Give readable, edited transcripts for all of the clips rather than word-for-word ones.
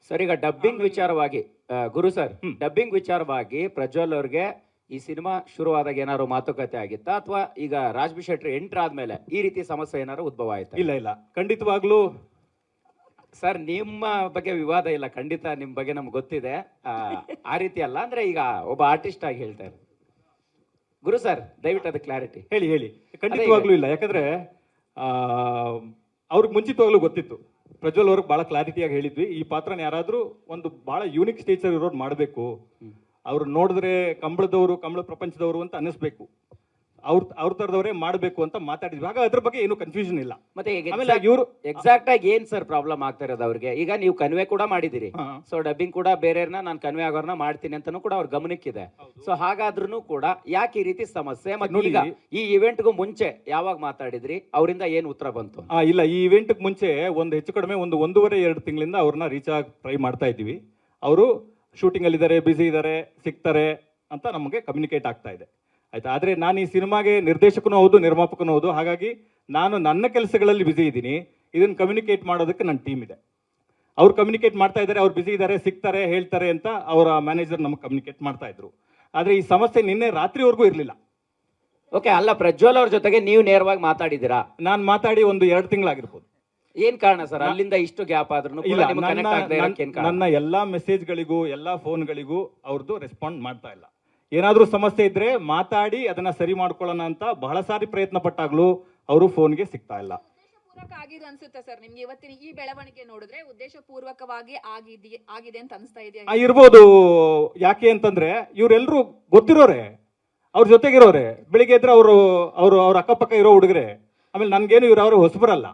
Sir ಈಗ dubbing ವಿಚಾರವಾಗಿ ಗುರು sir dubbing ವಿಚಾರವಾಗಿ ಪ್ರಜ್ವಲ್ ಅವ್ರಿಗೆ ಈ ಸಿನಿಮಾ ಶುರುವಾದಾಗ ಏನಾದ್ರು ಮಾತುಕತೆ ಆಗಿತ್ತಾ ಅಥವಾ ಈಗ ರಾಜ್ಬಿ ಶೆಟ್ಟಿ ಎಂಟರ್ ಆದ್ಮೇಲೆ ಈ ರೀತಿ ಸಮಸ್ಯೆ ಏನಾದ್ರು ಉದ್ಭವ ಆಯ್ತಾ? ಇಲ್ಲ ಖಂಡಿತವಾಗ್ಲೂ ಸರ್ ನಿಮ್ಮ ಬಗ್ಗೆ ವಿವಾದ ಇಲ್ಲ, ಖಂಡಿತ ನಿಮ್ ಬಗ್ಗೆ ನಮ್ಗೆ ಗೊತ್ತಿದೆ. ಆ ರೀತಿ ಅಲ್ಲ, ಅಂದ್ರೆ ಈಗ ಒಬ್ಬ ಆರ್ಟಿಸ್ಟ್ ಆಗಿ ಹೇಳ್ತಾರೆ. ಗುರು ಸರ್ ದಯವಿಟ್ಟು ಅದು ಕ್ಲಾರಿಟಿ ಹೇಳಿ. ಖಂಡಿತವಾಗ್ಲೂ ಇಲ್ಲ, ಯಾಕಂದ್ರೆ ಅವ್ರಿಗೆ ಮುಂಚಿತವಾಗ್ಲೂ ಗೊತ್ತಿತ್ತು. ಪ್ರಜ್ವಲ್ ಅವ್ರಿಗೆ ಬಹಳ ಕ್ಲಾರಿಟಿಯಾಗಿ ಹೇಳಿದ್ವಿ, ಈ ಪಾತ್ರನ ಯಾರಾದ್ರೂ ಒಂದು ಬಹಳ ಯೂನಿಕ್ ಸ್ಟೇಚರ್ ಇರೋರು ಮಾಡಬೇಕು, ಅವ್ರು ನೋಡಿದ್ರೆ ಕಂಬಳ ಪ್ರಪಂಚದವರು ಅಂತ ಅನ್ನಿಸ್ಬೇಕು, ಅವ್ರ ತರದವರೇ ಮಾಡಬೇಕು ಅಂತ ಮಾತಾಡಿದ್ವಿ. ಆಗ ಅದ್ರ ಬಗ್ಗೆ ಏನು ಕನ್ಫ್ಯೂಷನ್ ಇಲ್ಲ. ಮತ್ತೆ ಇವರು ಎಕ್ಸಾಕ್ಟ್ ಆಗಿ ಏನ್ ಸರ್ ಪ್ರಾಬ್ಲಮ್ ಆಗ್ತಾ ಇರೋದು ಅವ್ರಿಗೆ? ಈಗ ನೀವು ಕನ್ವೆ ಕೂಡ ಮಾಡಿದಿರಿ, ಸೊ ಡಬ್ಬಿಂಗ್ ಕೂಡ ಬೇರೆಯವ್ರನ್ನ ನಾನು ಕನ್ವೆ ಆಗೋರ್ನ ಮಾಡ್ತೀನಿ ಅಂತಾನು ಕೂಡ ಅವ್ರ ಗಮನಕ್ಕಿದೆ. ಸೊ ಹಾಗಾದ್ರೂ ಕೂಡ ಯಾಕೆ ಈ ರೀತಿ ಸಮಸ್ಯೆ? ಮತ್ತೆ ಈಗ ಈ ಇವೆಂಟ್ಗೂ ಮುಂಚೆ ಯಾವಾಗ ಮಾತಾಡಿದ್ರಿ, ಅವರಿಂದ ಏನ್ ಉತ್ತರ ಬಂತು? ಇಲ್ಲ, ಈ ಇವೆಂಟ್ ಮುಂಚೆ ಒಂದು ಹೆಚ್ಚು ಕಡಿಮೆ 1.5-2 ತಿಂಗಳಿಂದ ಅವ್ರನ್ನ ರೀಚ್ ಆಗಿ ಟ್ರೈ ಮಾಡ್ತಾ ಇದ್ದೀವಿ. ಅವರು ಶೂಟಿಂಗ್ ಅಲ್ಲಿ ಇದ್ದಾರೆ, ಬಿಸಿ ಇದ್ದಾರೆ, ಸಿಗ್ತಾರೆ ಅಂತ ನಮಗೆ ಕಮ್ಯುನಿಕೇಟ್ ಆಗ್ತಾ ಇದೆ. ಆಯ್ತಾ, ಆದ್ರೆ ನಾನು ಈ ಸಿನಿಮಾಗೆ ನಿರ್ದೇಶಕನೂ ಹೌದು, ನಿರ್ಮಾಪಕನೂ ಹೌದು. ಹಾಗಾಗಿ ನಾನು ನನ್ನ ಕೆಲಸಗಳಲ್ಲಿ ಬಿಸಿ ಇದ್ದೀನಿ, ಇದನ್ನ ಕಮ್ಯುನಿಕೇಟ್ ಮಾಡೋದಕ್ಕೆ ನನ್ನ ಟೀಮ್ ಇದೆ. ಅವ್ರು ಕಮ್ಯುನಿಕೇಟ್ ಮಾಡ್ತಾ ಇದ್ದಾರೆ, ಅವ್ರು ಬಿಸಿ ಇದ್ದಾರೆ, ಸಿಗ್ತಾರೆ, ಹೇಳ್ತಾರೆ ಅಂತ ಅವರ ಮ್ಯಾನೇಜರ್ ನಮಗೆ ಕಮ್ಯುನಿಕೇಟ್ ಮಾಡ್ತಾ ಇದ್ರು. ಆದ್ರೆ ಈ ಸಮಸ್ಯೆ ನಿನ್ನೆ ರಾತ್ರಿವರೆಗೂ ಇರಲಿಲ್ಲ. ಓಕೆ, ಅಲ್ಲ ಪ್ರಜ್ವಲ್ ಅವ್ರ ಜೊತೆಗೆ ನೀವು ನೇರವಾಗಿ ಮಾತಾಡಿದ್ದೀರಾ? ನಾನು ಮಾತಾಡಿ 1-2 ತಿಂಗಳಾಗಿರ್ಬೋದು. ಏನ್ ಕಾರಣ ಸರ್ ಅಲ್ಲಿಂದ ಇಷ್ಟು ಗ್ಯಾಪ್ ಆದ್ರೂ? ನನ್ನ ಎಲ್ಲಾ ಮೆಸೇಜ್ಗಳಿಗೂ ಎಲ್ಲಾ ಫೋನ್ಗಳಿಗೂ ಅವ್ರದ್ದು ರೆಸ್ಪಾಂಡ್ ಮಾಡ್ತಾ ಇಲ್ಲ. ಏನಾದ್ರೂ ಸಮಸ್ಯೆ ಇದ್ರೆ ಮಾತಾಡಿ ಅದನ್ನ ಸರಿ ಮಾಡ್ಕೊಳ್ಳೋಣ ಅಂತ ಬಹಳ ಸಾರಿ ಪ್ರಯತ್ನ ಪಟ್ಟಾಗ್ಲೂ ಅವರು ಫೋನ್ಗೆ ಸಿಗ್ತಾ ಇಲ್ಲ. ಆಗಿದೆ ಅನ್ಸುತ್ತೆ ಸರ್ ನಿಮ್ಗೆ ಇವತ್ತಿನ ಈ ಬೆಳವಣಿಗೆ ನೋಡಿದ್ರೆ ಉದ್ದೇಶ ಪೂರ್ವಕವಾಗಿ ಆಗಿದೆ ಅಂತ ಅನಿಸ್ತಾ ಇದೆಯಾ? ಇರ್ಬೋದು. ಯಾಕೆ ಅಂತಂದ್ರೆ ಇವರೆಲ್ಲರೂ ಗೊತ್ತಿರೋರೆ, ಅವ್ರ ಜೊತೆಗಿರೋರೆ. ಬೆಳಿಗ್ಗೆ ಇದ್ರೆ ಅವ್ರ ಅಕ್ಕಪಕ್ಕ ಇರೋ ಹುಡುಗರೆ. ಆಮೇಲೆ ನನ್ಗೇನು ಇವ್ರು ಹೊಸಬರಲ್ಲ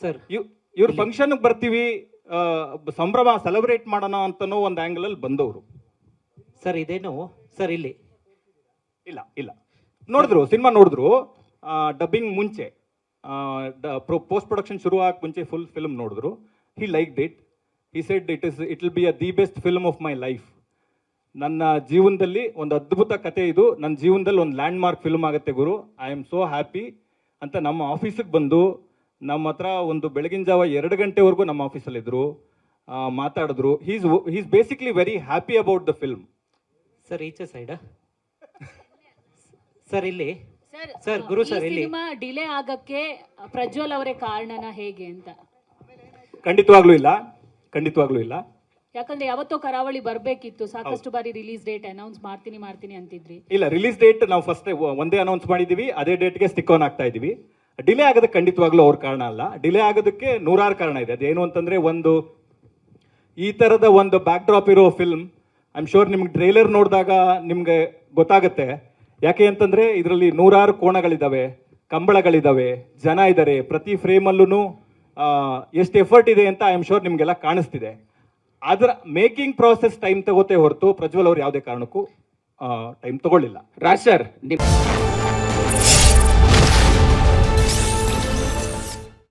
ಸರ್. ಇವ್ರ ಫಂಕ್ಷನ್ ಬರ್ತೀವಿ, ಸಂಭ್ರಮ ಸೆಲೆಬ್ರೇಟ್ ಮಾಡೋಣ ಅಂತನೋ ಒಂದು ಆಂಗಲ್ ಅಲ್ಲಿ ಬಂದವರು ಸರ್. ಇದೇನು ಸರ್ ಇಲ್ಲಿ ಇಲ್ಲ ನೋಡಿದ್ರು, ಸಿನಿಮಾ ನೋಡಿದ್ರು. ಡಬ್ಬಿಂಗ್ ಮುಂಚೆ, ಪೋಸ್ಟ್ ಪ್ರೊಡಕ್ಷನ್ ಶುರು ಆಗಕ್ಕೆ ಮುಂಚೆ ಫುಲ್ ಫಿಲ್ಮ್ ನೋಡಿದ್ರು. He liked it. He said it will be the best film of my life. ನನ್ನ ಜೀವನದಲ್ಲಿ ಒಂದು ಅದ್ಭುತ ಕತೆ ಇದು, ನನ್ನ ಜೀವನದಲ್ಲಿ ಒಂದು ಲ್ಯಾಂಡ್ ಮಾರ್ಕ್ ಫಿಲ್ಮ್ ಆಗುತ್ತೆ ಗುರು, ಐ ಆಮ್ ಸೋ ಹ್ಯಾಪಿ ಅಂತ ನಮ್ಮ ಆಫೀಸಿಗೆ ಬಂದು ನಮ್ಮ ಹತ್ರ ಒಂದು ಬೆಳಗಿನ ಜಾವ 2 ಗಂಟೆವರೆಗೂ ನಮ್ಮ ಆಫೀಸಲ್ಲಿ ಇದ್ರು, ಮಾತಾಡಿದ್ರು. He's basically very happy about the film. Sir ಈಚೆ ಸೈಡ್ ಸರ್ ಇಲ್ಲಿ ಸರ್ ಗುರು ಸರ್ ಇಲ್ಲಿ ಸಿನಿಮಾ ಡಿಲೇ ಆಗಕ್ಕೆ ಪ್ರಜ್ವಲ್ ಅವರೇ ಕಾರಣನ ಹೇಗೆ ಅಂತ? ಖಂಡಿತವಾಗ್ಲೂ ಇಲ್ಲ. ಯಾಕಂದ್ರೆ ಯಾವತ್ತೋ ಕರಾವಳಿ ಬರ್ಬೇಕಿತ್ತು, ಸಾಕಷ್ಟು ಬಾರಿ ರಿಲೀಸ್ ಡೇಟ್ ಅನೌನ್ಸ್ ಮಾಡ್ತೀನಿ ಅಂತಿದ್ರಿ. ಇಲ್ಲ, ರಿಲೀಸ್ ಡೇಟ್ ನಾವು ಫಸ್ಟ್ ಒಂದೇ ಅನೌನ್ಸ್ ಮಾಡಿದೀವಿ, ಅದೇ ಡೇಟ್ಗೆ ಸ್ಟಿಕ್ ಆನ್ ಆಗ್ತಾ ಇದೀವಿ. ಡಿಲೇ ಆಗೋದಕ್ಕೆ ಖಂಡಿತವಾಗ್ಲೂ ಅವ್ರ ಕಾರಣ ಅಲ್ಲ. ಡಿಲೇ ಆಗೋದಕ್ಕೆ 100 ಕಾರಣ ಇದೆ. ಅದೇನು ಅಂತಂದ್ರೆ, ಒಂದು ಈ ತರದ ಒಂದು ಬ್ಯಾಕ್ ಡ್ರಾಪ್ ಇರೋ ಫಿಲ್ಮ್, ಐ ಆಮ್ ಶೋರ್ ನಿಮ್ಗೆ ಟ್ರೈಲರ್ ನೋಡಿದಾಗ ನಿಮ್ಗೆ ಗೊತ್ತಾಗುತ್ತೆ. ಯಾಕೆ ಅಂತಂದ್ರೆ ಇದರಲ್ಲಿ 100 ಕೋಣಗಳಿದಾವೆ, ಕಂಬಳಗಳಿದಾವೆ, ಜನ ಇದ್ದಾರೆ. ಪ್ರತಿ ಫ್ರೇಮಲ್ಲೂ ಎಷ್ಟು ಎಫರ್ಟ್ ಇದೆ ಅಂತ ಐ ಆಮ್ ಶೋರ್ ನಿಮ್ಗೆಲ್ಲ ಕಾಣಿಸ್ತಿದೆ. ಅದರ ಮೇಕಿಂಗ್ ಪ್ರಾಸೆಸ್ ಟೈಮ್ ತಗೋತೆ ಹೊರತು ಪ್ರಜ್ವಲ್ ಅವ್ರು ಯಾವುದೇ ಕಾರಣಕ್ಕೂ ಟೈಮ್ ತಗೊಳ್ಳಿಲ್ಲ. ರಾಜ್ ಸರ್